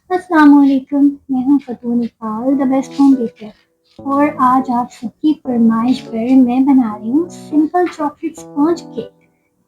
अस्सलाम वालेकुम, मैं हूँ Fatoon Iqbal the best home baker और आज आप सबकी फरमाइश पर मैं बना रही हूँ सिंपल चॉकलेट स्पॉन्ज केक।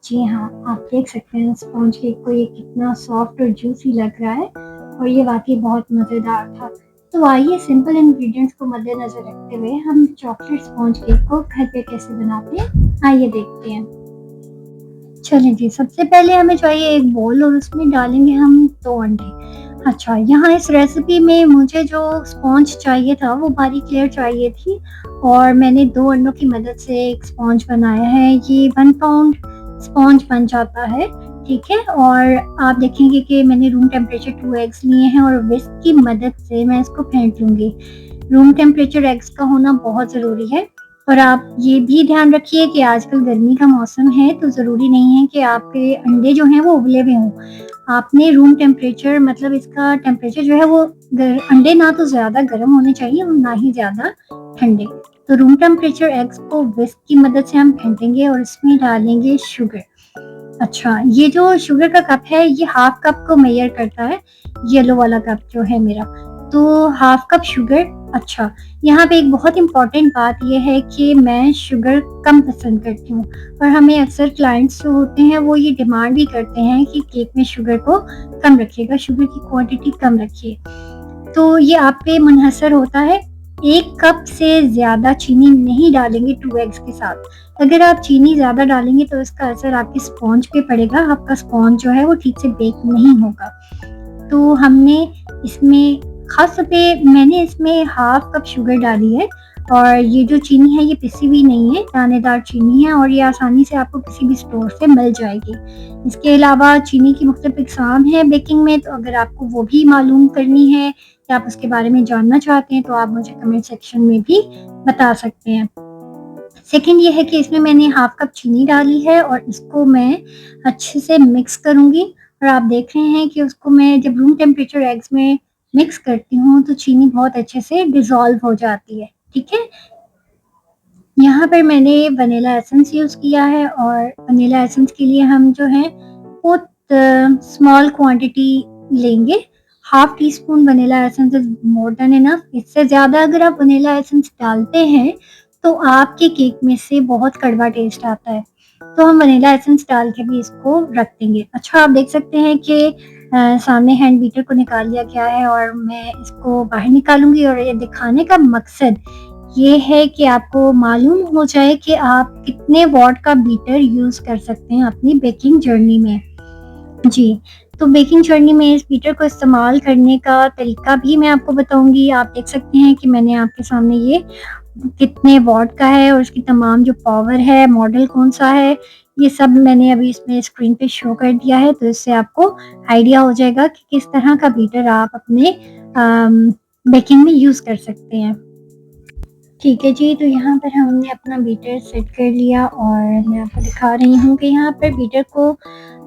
जी हाँ, आप देख सकते हैं स्पॉन्ज केक को, ये कितना सॉफ्ट और जूसी लग रहा है और ये वाकई बहुत मज़ेदार था। तो आइए सिंपल इंग्रेडिएंट्स को मद्देनज़र रखते हुए हम चॉकलेट स्पॉन्ज केक को घर पे कैसे बनाते हैं, आइए देखते हैं। चलिए जी, सबसे पहले हमें चाहिए एक बोल और उसमें डालेंगे हम 2 अंडे। अच्छा, यहाँ इस रेसिपी में मुझे जो स्पॉन्ज चाहिए था वो बारीक लेयर चाहिए थी और मैंने 2 अंडों की मदद से एक स्पॉन्ज बनाया है। ये 1 पाउंड स्पॉन्ज बन जाता है, ठीक है? और आप देखेंगे कि मैंने रूम टेम्परेचर 2 एग्स लिए हैं और विस्क की मदद से मैं इसको फेंट लूँगी। रूम टेम्परेचर एग्स का होना बहुत ज़रूरी है। और आप ये भी ध्यान रखिए कि आजकल गर्मी का मौसम है तो ज़रूरी नहीं है कि आपके अंडे जो हैं वो उबले हुए हों। आपने रूम टेम्परेचर मतलब इसका टेम्परेचर जो है वो अंडे ना तो ज़्यादा गर्म होने चाहिए और ना ही ज़्यादा ठंडे। तो रूम टेम्परेचर एग्स को विस्क की मदद से हम फेंटेंगे और इसमें डालेंगे शुगर। अच्छा, ये जो शुगर का कप है ये हाफ कप को मेजर करता है, येलो वाला कप जो है मेरा। तो हाफ कप शुगर। अच्छा, यहाँ पे एक बहुत इम्पोर्टेंट बात ये है कि मैं शुगर कम पसंद करती हूँ और हमें अक्सर क्लाइंट्स जो होते हैं वो ये डिमांड भी करते हैं कि केक में शुगर को कम रखिएगा, शुगर की क्वांटिटी कम रखिए। तो ये आप पे मुनहसर होता है। 1 कप से ज़्यादा चीनी नहीं डालेंगे 2 एग्स के साथ। अगर आप चीनी ज़्यादा डालेंगे तो इसका असर आपके स्पॉन्ज पे पड़ेगा, आपका स्पॉन्ज जो है वो ठीक से बेक नहीं होगा। तो हमने इसमें ख़ास तौर पे मैंने इसमें हाफ कप शुगर डाली है और ये जो चीनी है ये पिसी हुई नहीं है, दानेदार चीनी है और ये आसानी से आपको किसी भी स्टोर से मिल जाएगी। इसके अलावा चीनी की मुख्तलिफ इक़साम है बेकिंग में, तो अगर आपको वो भी मालूम करनी है या आप उसके बारे में जानना चाहते हैं तो आप मुझे कमेंट सेक्शन में भी बता सकते हैं। सेकंड ये है कि इसमें मैंने हाफ कप चीनी डाली है और इसको मैं अच्छे से मिक्स करूँगी और आप देख रहे हैं कि उसको मैं जब रूम टेम्परेचर एग्स में मिक्स करती हूँ तो चीनी बहुत अच्छे से डिज़ॉल्व हो जाती है, ठीक है? यहाँ पर मैंने वनीला एसेंस यूज़ किया है और वनीला एसेंस के लिए हम जो है बहुत स्मॉल क्वांटिटी लेंगे। Half tea spoon vanilla essence is more than enough. इससे ज़्यादा अगर आप वनीला एसेंस डालते हैं, तो आपके केक में से बहुत कड़वा टेस्ट आता है। तो हम वनीला एसेंस डाल के भी इसको रख देंगे। अच्छा, आप देख सकते हैं कि सामने हैंड बीटर को निकाल लिया गया है और मैं इसको बाहर निकालूँगी और ये दिखाने का मकसद ये है कि आपको मालूम हो जाए कि आप कितने वॉट का बीटर यूज़ कर सकते हैं अपनी बेकिंग जर्नी में। जी, तो बेकिंग जर्नी में इस बीटर को इस्तेमाल करने का तरीका भी मैं आपको बताऊँगी। आप देख सकते हैं कि मैंने आपके सामने ये कितने वॉट का है और उसकी तमाम जो पावर है, मॉडल कौन-सा है, ये सब मैंने अभी इसमें स्क्रीन पे शो कर दिया है। तो इससे आपको आइडिया हो जाएगा कि किस तरह का बीटर आप अपने बेकिंग में यूज़ कर सकते हैं। ठीक है जी, तो यहाँ पर हमने अपना बीटर सेट कर लिया और मैं आपको दिखा रही हूँ कि यहाँ पर बीटर को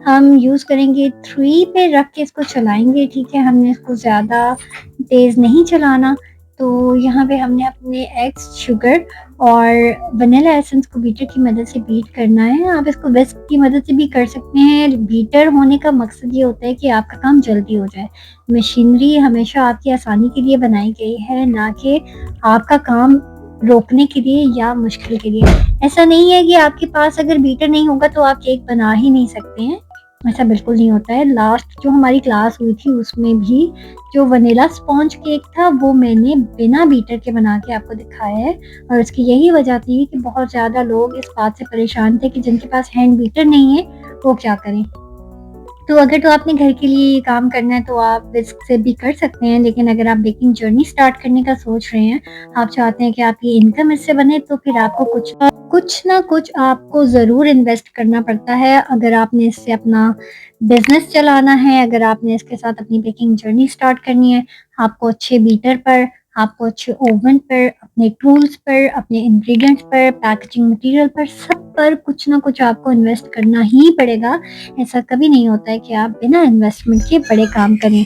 हम यूज़ करेंगे 3 पे रख के इसको चलाएँगे, ठीक है? हमने इसको ज़्यादा तेज़ नहीं चलाना। तो यहाँ पे हमने अपने एग्स, शुगर और वनीला एसेंस को बीटर की मदद से बीट करना है। आप इसको विस्क की मदद से भी कर सकते हैं। बीटर होने का मकसद ये होता है कि आपका काम जल्दी हो जाए। मशीनरी हमेशा आपकी आसानी के लिए बनाई गई है, ना कि आपका काम रोकने के लिए या मुश्किल के लिए। ऐसा नहीं है कि आपके पास अगर बीटर नहीं होगा तो आप केक बना ही नहीं सकते हैं, ऐसा बिल्कुल नहीं होता है। लास्ट जो हमारी क्लास हुई थी उसमें भी जो वनीला स्पॉन्ज केक था वो मैंने बिना बीटर के बना के आपको दिखाया है और उसकी यही वजह थी कि बहुत ज़्यादा लोग इस बात से परेशान थे कि जिनके पास हैंड बीटर नहीं है वो क्या करें। तो अगर तो आपने घर के लिए ये काम करना है तो आप विस्क से भी कर सकते हैं, लेकिन अगर आप बेकिंग जर्नी स्टार्ट करने का सोच रहे हैं, आप चाहते हैं कि आपकी इनकम इससे बने तो फिर आपको कुछ ना कुछ आपको ज़रूर इन्वेस्ट करना पड़ता है। अगर आपने इससे अपना बिज़नेस चलाना है, अगर आपने इसके साथ अपनी बेकिंग जर्नी स्टार्ट करनी है, आपको अच्छे बीटर पर, आपको अच्छे ओवन पर, अपने टूल्स पर, अपने इंग्रीडिएंट्स पर, पैकेजिंग मटीरियल पर, सब पर कुछ ना कुछ आपको इन्वेस्ट करना ही पड़ेगा। ऐसा कभी नहीं होता है कि आप बिना इन्वेस्टमेंट के बड़े काम करें।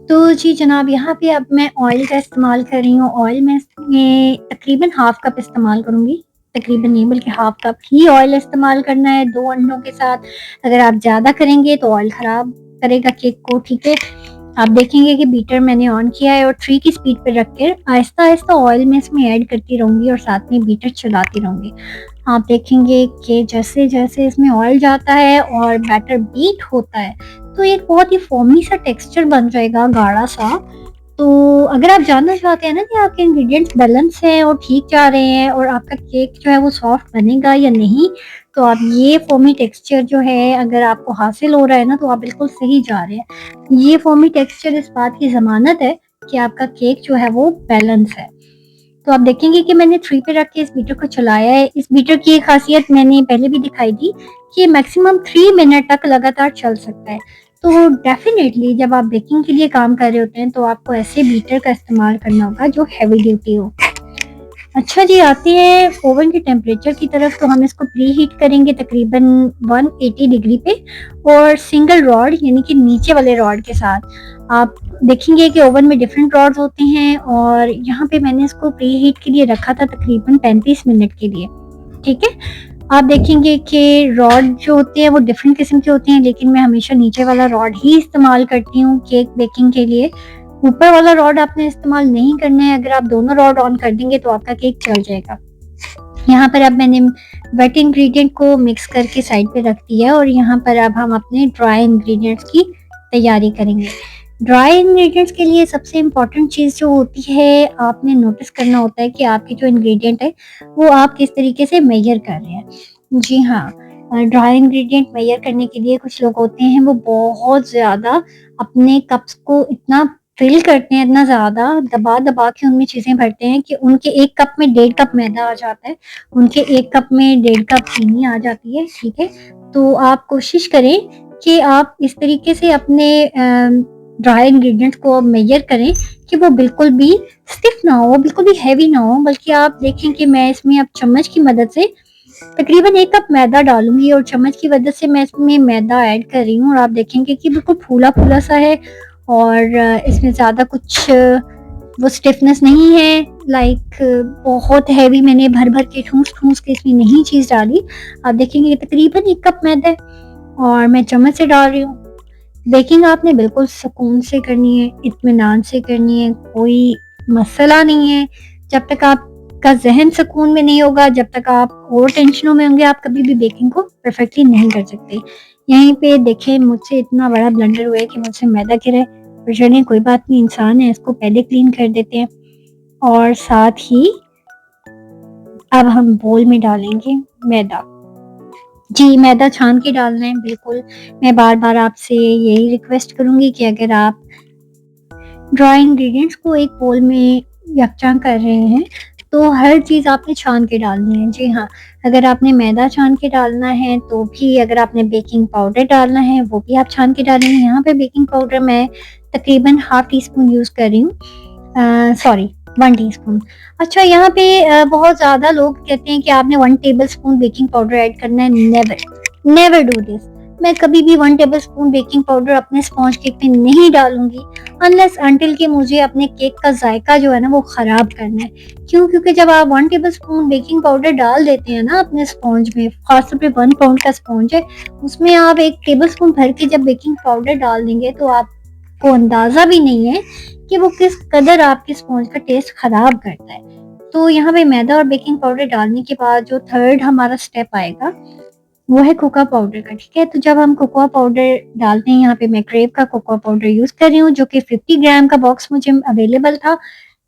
तो जी जनाब, यहाँ पे अब मैं ऑयल का इस्तेमाल कर रही हूँ। ऑयल मैं इसमें तकरीबन हाफ कप इस्तेमाल करूँगी। तकरीबन नहीं बल्कि हाफ कप ही ऑयल इस्तेमाल करना है 2 अंडों के साथ। अगर आप ज़्यादा करेंगे तो ऑयल ख़राब करेगा केक को, ठीक है? आप देखेंगे कि बीटर मैंने ऑन किया है और 3 की स्पीड पे रख कर आहिस्ता आहिस्ता ऑयल में इसमें ऐड करती रहूंगी और साथ में बीटर चलाती रहूंगी। आप देखेंगे कि जैसे जैसे इसमें ऑयल जाता है और बैटर बीट होता है तो एक बहुत ही फोमी सा टेक्सचर बन जाएगा, गाढ़ा सा। तो अगर आप जानना चाहते हैं ना कि आपके इंग्रेडिएंट्स बैलेंस हैं और ठीक जा रहे हैं और आपका केक जो है वो सॉफ्ट बनेगा या नहीं, तो आप ये फोमी टेक्सचर जो है अगर आपको हासिल हो रहा है ना, तो आप बिल्कुल सही जा रहे हैं। ये फोमी टेक्सचर इस बात की ज़मानत है कि आपका केक जो है वो बैलेंस है। तो आप देखेंगे कि मैंने 3 पे रख के इस बीटर को चलाया है। इस बीटर की एक खासियत मैंने पहले भी दिखाई थी कि मैक्सिमम 3 मिनट तक लगातार चल सकता है। तो डेफिनेटली जब आप बेकिंग के लिए काम कर रहे होते हैं तो आपको ऐसे बीटर का इस्तेमाल करना होगा जो हैवी ड्यूटी हो। अच्छा जी, आते हैं ओवन के टेम्परेचर की तरफ। तो हम इसको प्री हीट करेंगे तकरीबन 180 डिग्री पे और सिंगल रॉड यानी कि नीचे वाले रॉड के साथ। आप देखेंगे कि ओवन में डिफरेंट रॉड्स होते हैं और यहाँ पे मैंने इसको प्री हीट के लिए रखा था तकरीबन 35 मिनट के लिए। ठीक है, आप देखेंगे कि रॉड जो होते हैं वो डिफरेंट किस्म के होते हैं, लेकिन मैं हमेशा नीचे वाला रॉड ही इस्तेमाल करती हूँ केक बेकिंग के लिए। ऊपर वाला रॉड आपने इस्तेमाल नहीं करना है। अगर आप दोनों रॉड ऑन कर देंगे तो आपका केक जल जाएगा। यहाँ पर अब मैंने वेट इंग्रेडिएंट को मिक्स करके साइड पे रख दिया और यहाँ पर अब हम अपने ड्राई इंग्रेडिएंट्स की तैयारी करेंगे। ड्राई इंग्रेडिएंट्स के लिए सबसे इम्पोर्टेंट चीज़ जो होती है, आपने नोटिस करना होता है कि आपके जो इंग्रेडिएंट है वो आप किस तरीके से मेजर कर रहे हैं। जी हाँ, ड्राई इंग्रेडिएंट मेजर करने के लिए कुछ लोग होते हैं वो बहुत ज़्यादा अपने कप्स को इतना फिल करते हैं, इतना ज़्यादा दबा दबा के उनमें चीज़ें भरते हैं कि उनके 1 कप में 1.5 कप मैदा आ जाता है, उनके 1 कप में 1.5 कप चीनी आ जाती है। ठीक है, तो आप कोशिश करें कि आप इस तरीके से अपने ड्राई इंग्रेडिएंट्स को मेजर करें कि वो बिल्कुल भी स्टिफ ना हो, बिल्कुल भी हैवी ना हो, बल्कि आप देखें कि मैं इसमें अब चम्मच की मदद से तकरीबन 1 कप मैदा डालूंगी और चम्मच की मदद से मैं इसमें मैदा ऐड कर रही हूँ और आप देखेंगे कि बिल्कुल फूला फूला सा है और इसमें ज़्यादा कुछ वो स्टिफनेस नहीं है। लाइक बहुत हैवी मैंने भर भर के ठूस ठूस के इसमें नहीं चीज़ डाली। आप देखेंगे कि तकरीबन 1 कप मैदा है और मैं चम्मच से डाल रही हूँ। बेकिंग आपने बिल्कुल सुकून से करनी है, इत्मीनान से करनी है, कोई मसला नहीं है। जब तक आपका ज़हन सुकून में नहीं होगा, जब तक आप और टेंशनों में होंगे, आप कभी भी बेकिंग को परफेक्टली नहीं कर सकते। यहीं पे देखें, मुझसे इतना बड़ा ब्लंडर हुआ है कि मुझसे मैदा गिरा है, पर चलिए कोई बात नहीं, इंसान है, इसको पहले क्लीन कर देते हैं। और साथ ही अब हम बोल में डालेंगे मैदा। जी, मैदा छान के डालना है बिल्कुल। मैं बार-बार आपसे यही रिक्वेस्ट करूँगी कि अगर आप ड्राई इंग्रेडिएंट्स को एक बोल में यकजान कर रहे हैं, तो हर चीज़ आपने छान के डालनी है। जी हाँ, अगर आपने मैदा छान के डालना है, तो भी अगर आपने बेकिंग पाउडर डालना है, वो भी आप छान के डालेंगे। यहाँ पे बेकिंग पाउडर मैं तकरीबन हाफ टी स्पून यूज़ कर रही हूँ, सॉरी 1 टीस्पून। अच्छा, यहाँ पे बहुत ज़्यादा लोग कहते हैं कि आपने 1 table spoon baking powder add करना है। Never, never do this. मैं कभी भी 1 टेबल स्पून बेकिंग पाउडर अपने स्पॉन्ज केक में नहीं डालूंगी अनलेस अंटिल कि मुझे अपने केक का जायका जो है ना वो ख़राब करना है। क्यों? क्योंकि जब आप 1 टेबल स्पून बेकिंग पाउडर डाल देते हैं ना अपने स्पॉन्ज में, खासतौर पे 1 पाउंड का स्पॉन्ज है, उसमें आप 1 टेबल स्पून भर के जब बेकिंग पाउडर डाल देंगे तो आपको अंदाज़ा भी नहीं है कि वो किस कदर आपके स्पॉन्ज का टेस्ट ख़राब करता है। तो यहाँ पे मैदा और बेकिंग पाउडर डालने के बाद जो थर्ड हमारा स्टेप आएगा वो है कोकोआ पाउडर का। ठीक है, तो जब हम कोकोआ पाउडर डालते हैं, यहाँ पे मैं क्रेव का कोकोआ पाउडर यूज़ कर रही हूँ जो कि 50 ग्राम का बॉक्स मुझे अवेलेबल था।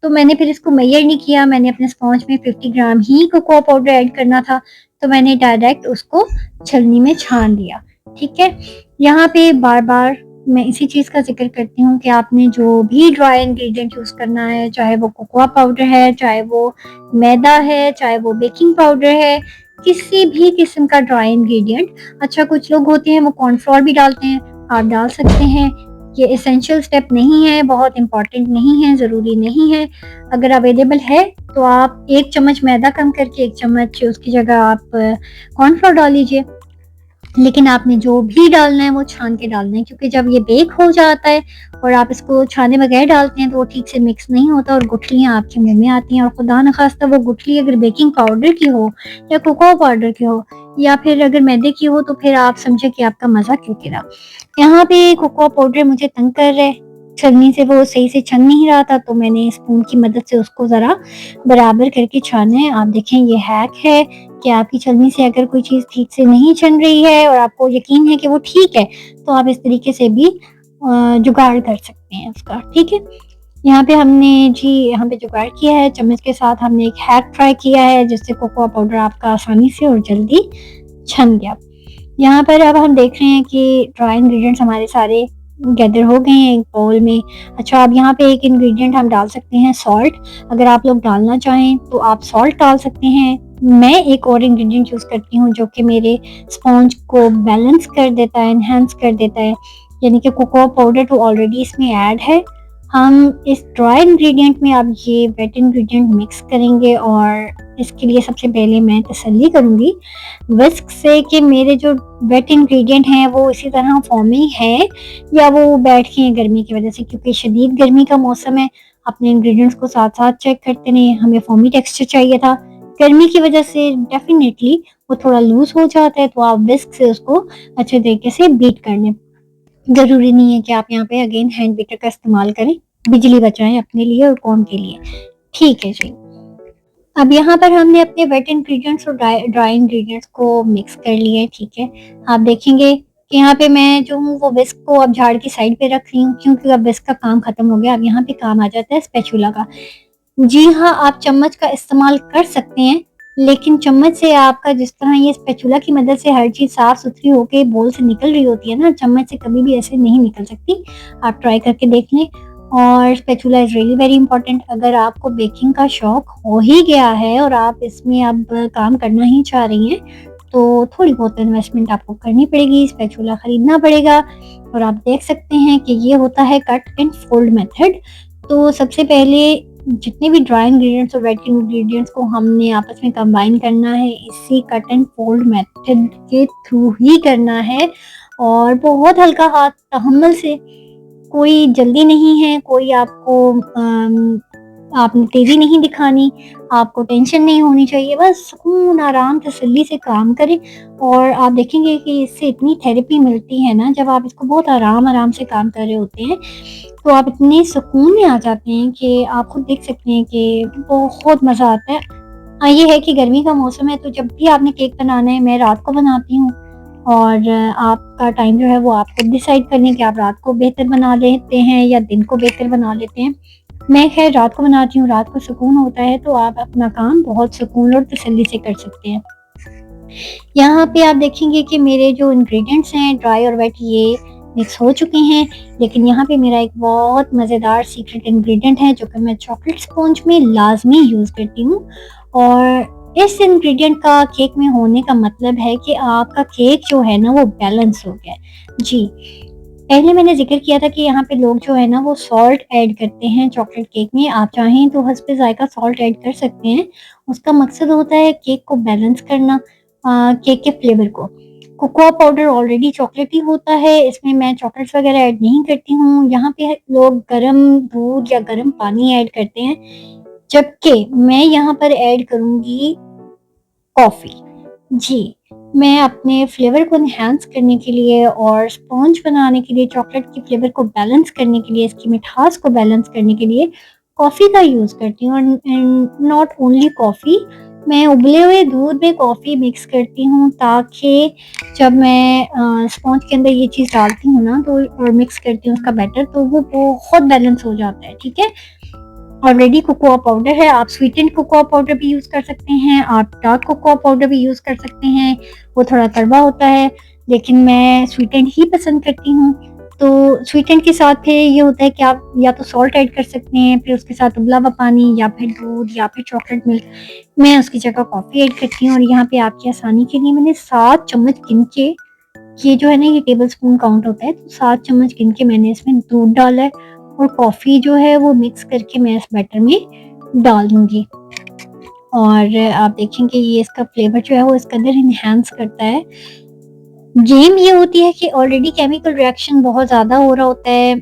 तो मैंने फिर इसको मेजर नहीं किया, मैंने अपने स्पॉन्ज में 50 ग्राम ही कोकोआ पाउडर ऐड करना था, तो मैंने डायरेक्ट उसको छलनी में छान दिया। ठीक है, यहाँ पे बार बार मैं इसी चीज़ का जिक्र करती हूँ कि आपने जो भी ड्राई इंग्रेडिएंट यूज़ करना है, चाहे वो कोकोआ पाउडर है, चाहे वो मैदा है, चाहे वो बेकिंग पाउडर है, किसी भी किस्म का ड्राई इंग्रेडिएंट। अच्छा, कुछ लोग होते हैं वो कॉर्नफ्लोर भी डालते हैं, आप डाल सकते हैं। ये एसेंशियल स्टेप नहीं है, बहुत इंपॉर्टेंट नहीं है, ज़रूरी नहीं है। अगर अवेलेबल है तो आप 1 चम्मच मैदा कम करके 1 चम्मच उसकी जगह आप कॉर्नफ्लोर डाल लीजिए। लेकिन आपने जो भी डालना है वो छान के डालना है, क्योंकि जब ये बेक हो जाता है और आप इसको छाने बगैर डालते हैं तो वो ठीक से मिक्स नहीं होता और गुठलियाँ आपके मुंह में आती हैं। और खुदा न खास्ता वो गुठली अगर बेकिंग पाउडर की हो या कोकोआ पाउडर की हो या फिर अगर मैदे की हो, तो फिर आप समझे कि आपका मज़ा क्यों गिरा। यहाँ पे कोकोआ पाउडर मुझे तंग कर रहा है, छलनी से वो सही से छन नहीं रहा था, तो मैंने स्पून की मदद से उसको ज़रा बराबर करके छाना है। आप देखें, ये हैक है कि आपकी छलनी से अगर कोई चीज़ ठीक से नहीं छन रही है और आपको यकीन है कि वो ठीक है, तो आप इस तरीके से भी जुगाड़ कर सकते हैं उसका, ठीक है? यहाँ पे जुगाड़ किया है, चम्मच के साथ हमने एक हैक ट्राई किया है जिससे कोकोआ पाउडर आपका आसानी से और जल्दी छन गया। यहाँ पर अब हम देख रहे हैं कि ड्राई इंग्रेडिएंट्स हमारे सारे गैदर हो गए हैं एक बाउल में। अच्छा, अब यहाँ पे एक इंग्रेडिएंट हम डाल सकते हैं, सॉल्ट। अगर आप लोग डालना चाहें तो आप सॉल्ट डाल सकते हैं। मैं एक और इंग्रेडिएंट यूज़ करती हूँ जो कि मेरे स्पॉन्ज को बैलेंस कर देता है, एनहांस कर देता है, यानी कि कोकोआ पाउडर तो ऑलरेडी इसमें ऐड है। हम इस ड्राई इंग्रेडिएंट में अब ये वेट इंग्रेडिएंट मिक्स करेंगे और इसके लिए सबसे पहले मैं तसल्ली करूँगी विस्क से कि मेरे जो वेट इंग्रेडिएंट हैं वो इसी तरह फॉर्मिंग है या वो बैठ गए हैं गर्मी की वजह से, क्योंकि शदीद गर्मी का मौसम है। अपने इंग्रेडिएंट्स को साथ-साथ चेक करते रहें। हमें फॉर्मी टेक्सचर चाहिए था। गर्मी की वजह से डेफ़िनेटली वो थोड़ा लूज़ हो जाता है, तो आप विस्क से उसको अच्छे तरीके से बीट कर लें। ज़रूरी नहीं है कि आप यहाँ पे अगेन हैंड बीटर का इस्तेमाल करें। बिजली बचाएँ अपने लिए और कौन के लिए। ठीक है जी। अब यहाँ पर हमने अपने वेट इंग्रेडिएंट्स और ड्राई ड्राई इंग्रेडिएंट्स को मिक्स कर लिया है, ठीक है। आप देखेंगे कि यहाँ पे मैं जो हूँ वो विस्क को अब झाड़ के साइड पे रख रही हूँ, क्योंकि अब विस्क का काम खत्म हो गया। अब यहाँ पे काम आ जाता है स्पैचुला का। जी हाँ, आप चम्मच का इस्तेमाल कर सकते हैं, लेकिन चम्मच से आपका जिस तरह ये स्पैचुला की मदद से हर चीज़ साफ-सुथरी होके बोल से निकल रही होती है ना, चम्मच से कभी भी ऐसे नहीं निकल सकती। आप ट्राई करके देख लें। और spatula is really very important. अगर आपको बेकिंग का शौक हो ही गया है और आप इसमें अब काम करना ही चाह रही हैं, तो थोड़ी बहुत इन्वेस्टमेंट आपको करनी पड़ेगी, स्पैचुला खरीदना पड़ेगा। और आप देख सकते हैं कि ये होता है कट एंड फोल्ड मेथड। तो सबसे पहले जितने भी ड्राई इंग्रेडिएंट्स और वेट इंग्रेडिएंट्स को हमने आपस में कंबाइन करना है, इसी कट एंड फोल्ड मेथड के थ्रू ही करना है और बहुत हल्का हाथ तहम्मुल से। कोई जल्दी नहीं है, कोई आपको आपने तेज़ी नहीं दिखानी, आपको टेंशन नहीं होनी चाहिए, बस सुकून, आराम, तसल्ली से काम करें। और आप देखेंगे कि इससे इतनी थेरेपी मिलती है ना, जब आप इसको बहुत आराम-आराम से काम कर रहे होते हैं, तो आप इतने सुकून में आ जाते हैं कि आप खुद देख सकते हैं कि बहुत मज़ा आता है। हाँ, ये है कि गर्मी का मौसम है, तो जब भी आपने केक बनाना है, मैं रात को बनाती हूँ और आपका टाइम जो है वो आप खुद डिसाइड कर लें कि आप रात को बेहतर बना लेते हैं या दिन को बेहतर बना लेते हैं। मैं खैर रात को बनाती हूँ, रात को सुकून होता है, तो आप अपना काम बहुत सुकून और तसल्ली से कर सकते हैं। यहाँ पे आप देखेंगे कि मेरे जो इंग्रेडिएंट्स हैं ड्राई और वेट, ये मिक्स हो चुके हैं, लेकिन यहाँ पे मेरा एक बहुत मज़ेदार सीक्रेट इंग्रेडिएंट है जो कि मैं चॉकलेट स्पॉन्ज में लाज़मी यूज़ करती हूँ। और इस इंग्रेडिएंट का केक में होने का मतलब है कि आपका केक जो है ना वो बैलेंस हो गया है। जी, पहले मैंने ज़िक्र किया था कि यहाँ पे लोग जो है ना वो सॉल्ट ऐड करते हैं चॉकलेट केक में। आप चाहें तो हस्बे ज़ायक़ा सॉल्ट ऐड कर सकते हैं। उसका मकसद होता है केक को बैलेंस करना, केक के फ्लेवर को। कोकोआ पाउडर ऑलरेडी चॉकलेटी होता है, इसमें मैं चॉकलेट्स वगैरह ऐड नहीं करती हूँ। यहाँ पे लोग गरम दूध या गरम पानी ऐड करते हैं, जबकि मैं यहाँ पर ऐड करूँगी कॉफ़ी। जी, मैं अपने फ्लेवर को एनहांस करने के लिए और स्पॉन्ज बनाने के लिए, चॉकलेट के फ्लेवर को बैलेंस करने के लिए, इसकी मिठास को बैलेंस करने के लिए कॉफ़ी का यूज़ करती हूँ। एंड नॉट ओनली कॉफ़ी, मैं उबले हुए दूध में कॉफ़ी मिक्स करती हूँ, ताकि जब मैं स्पॉन्ज के अंदर ये चीज़ डालती हूँ ना, तो और मिक्स करती हूँ उसका बैटर, तो वो बहुत बैलेंस हो जाता है, ठीक है? ऑलरेडी कोकोआ पाउडर है, आप स्वीटेंड कोकोआ पाउडर भी यूज़ कर सकते हैं, आप डार्क कोकोआ पाउडर भी यूज़ कर सकते हैं। वो थोड़ा कड़वा होता है, लेकिन मैं स्वीटेंड ही पसंद करती हूँ। तो स्वीटेंड के साथ फिर ये होता है कि आप या तो सॉल्ट ऐड कर सकते हैं, फिर उसके साथ उबला हुआ पानी या फिर दूध या फिर चॉकलेट मिल्क। मैं उसकी जगह कॉफ़ी ऐड करती हूँ। और यहाँ पे आपकी आसानी के लिए मैंने 7 चम्मच गिन के, ये जो है ना ये टेबल स्पून काउंट होता है, तो 7 चम्मच गिन के मैंने इसमें दूध डाला है और कॉफ़ी जो है वो मिक्स करके मैं इस बैटर में डाल दूँगी। और आप देखेंगे ये इसका फ्लेवर जो है वो इस कदर एनहांस करता है। गेम ये होती है कि ऑलरेडी केमिकल रिएक्शन बहुत ज़्यादा हो रहा होता है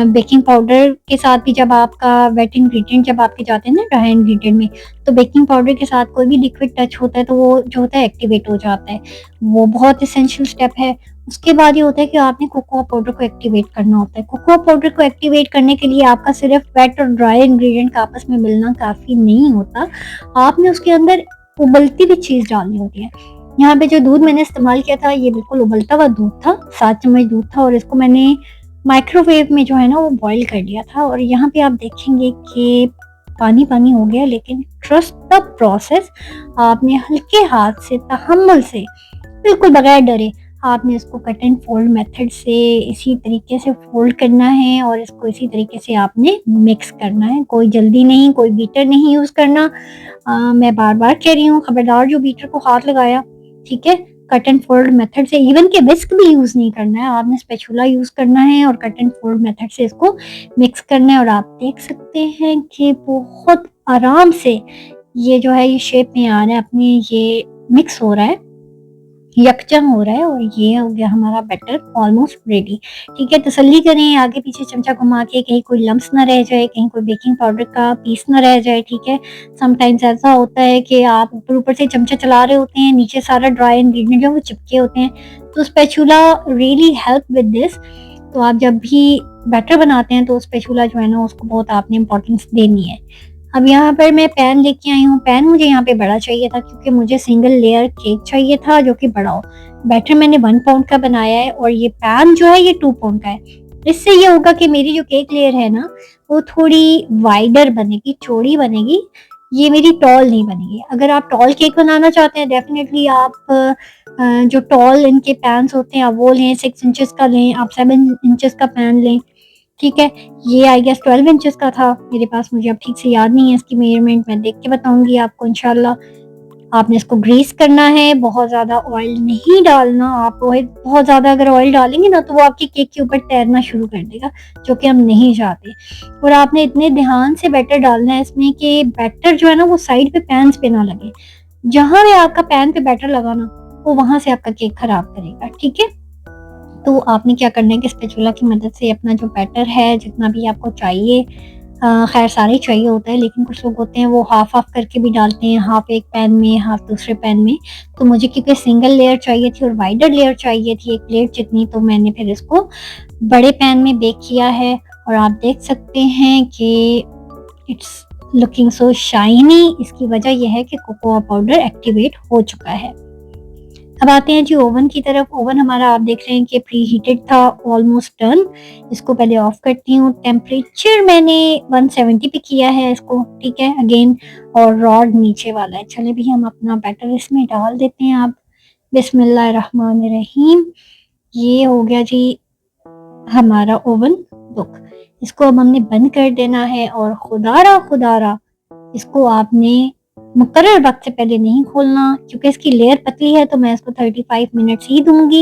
बेकिंग पाउडर के साथ भी। जब आपका वेट इंग्रेडिएंट जब आपके जाते हैं ना ड्राई इंग्रेडिएंट में, तो बेकिंग पाउडर के साथ कोई भी लिक्विड टच होता है तो वो जो होता है एक्टिवेट हो जाता है। वो बहुत एसेंशियल स्टेप है उसके बाद ये होता है कि आपने कोकोआ पाउडर को एक्टिवेट करना होता है। कोकोआ पाउडर को एक्टिवेट करने के लिए आपका सिर्फ वेट और ड्राई इंग्रेडिएंट का आपस में मिलना काफ़ी नहीं होता। आपने उसके अंदर उबलती हुई चीज़ डालनी होती है। यहाँ पे जो दूध मैंने इस्तेमाल किया था ये बिल्कुल उबलता हुआ दूध था, 7 चम्मच दूध था और इसको मैंने माइक्रोवेव में जो है ना वो बॉईल कर लिया था और यहाँ पे आप देखेंगे कि पानी-पानी हो गया, लेकिन ट्रस्ट द प्रोसेस। आपने हल्के हाथ से, तहम्मुल से, बिल्कुल बगैर डरे आपने इसको कट एंड फोल्ड मेथड से इसी तरीके से फोल्ड करना है और इसको इसी तरीके से आपने मिक्स करना है। कोई जल्दी नहीं, कोई बीटर नहीं यूज़ करना। मैं बार-बार कह रही हूँ, खबरदार जो बीटर को हाथ लगाया, ठीक है? कट एंड फोल्ड मेथड से, इवन कि विस्क भी यूज़ नहीं करना है, आपने स्पैचुला यूज़ करना है और कट एंड फोल्ड मेथड से इसको मिक्स करना है और आप देख सकते हैं कि बहुत आराम से ये जो है ये शेप में आ रहा है, अपने ये मिक्स हो रहा है, यकजंग हो रहा है और ये हो गया हमारा बैटर ऑलमोस्ट रेडी। ठीक है, तसल्ली करें आगे पीछे चमचा घुमा के, कहीं कोई लम्स ना रह जाए, कहीं कोई बेकिंग पाउडर का पीस ना रह जाए। ठीक है, समटाइम्स ऐसा होता है कि आप ऊपर ऊपर से चमचा चला रहे होते हैं, नीचे सारा ड्राई इंग्रेडिएंट जो है वो चिपके होते हैं, तो spatula really help with this. तो आप जब भी बैटर बनाते हैं तो स्पैचुला जो है ना उसको बहुत आपने इंपॉर्टेंस देनी है। अब यहाँ पर मैं पैन लेके आई हूँ। पैन मुझे यहाँ पे बड़ा चाहिए था क्योंकि मुझे सिंगल लेयर केक चाहिए था जो कि बड़ा हो। बैटर मैंने 1 पाउंड का बनाया है और ये पैन जो है ये 2 पाउंड का है। इससे ये होगा कि मेरी जो केक लेयर है ना वो थोड़ी वाइडर बनेगी, चौड़ी बनेगी। ये मेरी टॉल नहीं बनेगी। अगर आप टॉल केक बनाना चाहते हैं डेफिनेटली आप जो टॉल इनके पैन्स होते हैं आप वो लें, 6 इंचेस का लें, आप 7 इंचेस का पैन लें। ठीक है, ये आई गेस 12 इंचेस का था मेरे पास, मुझे अब ठीक से याद नहीं है इसकी मेजरमेंट, मैं देख के बताऊंगी आपको इंशाल्लाह। आपने इसको ग्रीस करना है, बहुत ज़्यादा ऑयल नहीं डालना। आप ऑयल बहुत ज़्यादा अगर ऑयल डालेंगे ना तो वो आपके केक के ऊपर तैरना शुरू कर देगा, जो कि हम नहीं चाहते। और आपने इतने ध्यान से बैटर डालना है इसमें कि बैटर जो है ना वो साइड पे पैन्स पे ना लगे। जहाँ भी आपका पैन पे बैटर लगा ना वो वहां से आपका केक खराब करेगा। ठीक है, तो आपने क्या करना है कि स्पैचुला की मदद से अपना जो बैटर है जितना भी आपको चाहिए, खैर सारे ही चाहिए होता है, लेकिन कुछ लोग होते हैं वो हाफ हाफ करके भी डालते हैं, हाफ एक पैन में हाफ दूसरे पैन में। तो मुझे क्योंकि सिंगल लेयर चाहिए थी और वाइडर लेयर चाहिए थी, एक प्लेट जितनी, तो मैंने फिर इसको बड़े पैन में बेक किया है और आप देख सकते हैं कि इट्स लुकिंग सो शाइनी। इसकी वजह यह है कि कोकोआ पाउडर एक्टिवेट हो चुका है। अब आते हैं जी ओवन की तरफ। ओवन हमारा आप देख रहे हैं कि प्री हीटेड था, ऑलमोस्ट डन। इसको पहले ऑफ करती हूँ। टेम्परेचर मैंने 170 पे किया है इसको, ठीक है अगेन, और रॉड नीचे वाला है। चले भी हम अपना बैटर इसमें डाल देते हैं। आप बिस्मिल्लाहिर्रहमानिर्रहीम। ये हो गया जी हमारा ओवन बुक। इसको अब हमने बंद कर देना है और खुदारा इसको आपने मुकर्रर वक्त से पहले नहीं खोलना, क्योंकि इसकी लेयर पतली है तो मैं इसको 35 मिनट्स ही दूंगी,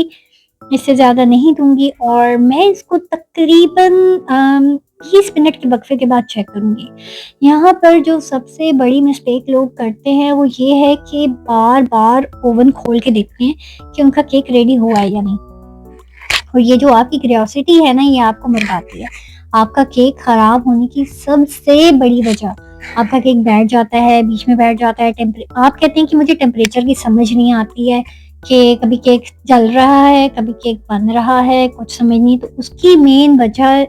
इससे ज़्यादा नहीं दूंगी। और मैं इसको तकरीबन 20 मिनट के वक्फे के बाद चेक करूंगी। यहाँ पर जो सबसे बड़ी मिस्टेक लोग करते हैं वो ये है कि बार बार ओवन खोल के देखते हैं कि उनका केक रेडी हुआ है या नहीं। और ये जो आपकी क्यूरियोसिटी है ना ये आपको मरवाती है। आपका केक खराब होने की सबसे बड़ी वजह, आपका केक बैठ जाता है, बीच में बैठ जाता है। आप कहते हैं कि मुझे टेम्परेचर की समझ नहीं आती है, कि कभी केक जल रहा है, कभी केक बन रहा है, कुछ समझ नहीं। तो उसकी मेन वजह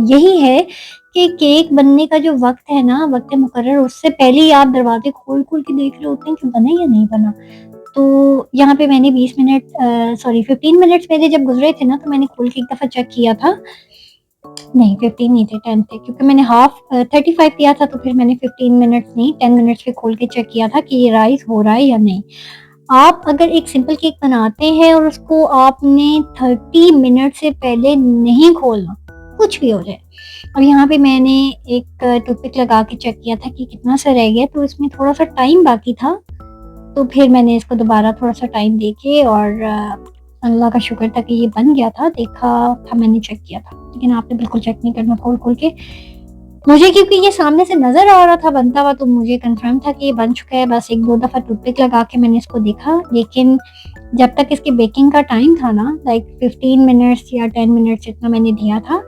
यही है कि केक बनने का जो वक्त है ना, वक्त मुकर्रर, उससे पहले ही आप दरवाजे खोल खोल के देख रहे होते हैं कि बना या नहीं बना। तो यहाँ पे मैंने 20 मिनट सॉरी 15 मिनट्स मेरे जब गुजरे थे ना तो मैंने खोल के एक दफ़ा चेक किया था। नहीं 15 नहीं थे, 10 थे, क्योंकि मैंने हाफ 35 दिया था, तो फिर मैंने 15 मिनट्स नहीं 10 मिनट्स पे खोल के चेक किया था कि ये राइस हो रहा है या नहीं। आप अगर एक सिंपल केक बनाते हैं और उसको आपने 30 मिनट से पहले नहीं खोलना, कुछ भी हो जाए। और यहाँ पे मैंने एक टूथपिक लगा के चेक किया था कि कितना सा रह गया, तो इसमें थोड़ा सा टाइम बाकी था। तो फिर मैंने इसको दोबारा थोड़ा सा टाइम देके और अल्लाह का शुक्र था कि ये बन गया था, देखा था मैंने, चेक किया था। लेकिन आपने बिल्कुल चेक नहीं करना खोल खोल के। मुझे क्योंकि ये सामने से नज़र आ रहा था बनता हुआ, तो मुझे कंफर्म था कि ये बन चुका है। बस 1-2 दफ़ा टूथपिक लगा के मैंने इसको देखा, लेकिन जब तक इसके बेकिंग का टाइम था ना, लाइक 15 मिनट्स या 10 मिनट्स जितना मैंने दिया था,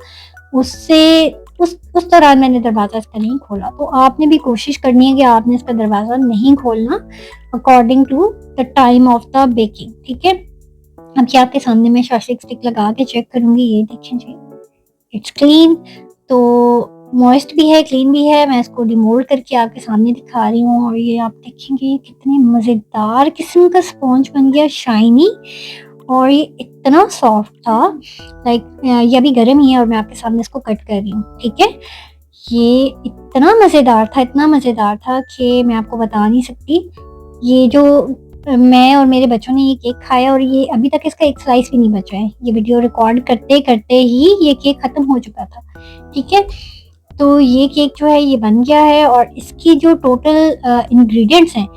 उससे उस दौरान मैंने दरवाज़ा इसका नहीं खोला। तो आपने भी कोशिश करनी है कि आपने इसका दरवाज़ा नहीं खोलना according to the time of the baking, ठीक है। अब ये आपके सामने मैं शाशिक स्टिक लगा के चेक करूंगी। ये देखें जी, इट्स क्लीन। तो मॉइस्ट भी है, क्लीन भी है। मैं इसको डिमोल्ड करके आपके सामने दिखा रही हूँ, और ये आप देखेंगे कितने मज़ेदार किस्म का स्पॉन्ज बन गया, शाइनी। और ये इतना सॉफ्ट था, लाइक ये अभी गर्म ही है और मैं आपके सामने इसको कट कर रही हूँ, ठीक है। ये इतना मज़ेदार था, इतना मज़ेदार था कि मैं आपको बता नहीं सकती। ये जो मैं और मेरे बच्चों ने ये केक खाया, और ये अभी तक इसका एक स्लाइस भी नहीं बचा है। ये वीडियो रिकॉर्ड करते करते ही ये केक ख़त्म हो चुका था, ठीक है। तो ये केक जो है ये बन गया है, और इसकी जो टोटल इंग्रेडिएंट्स हैं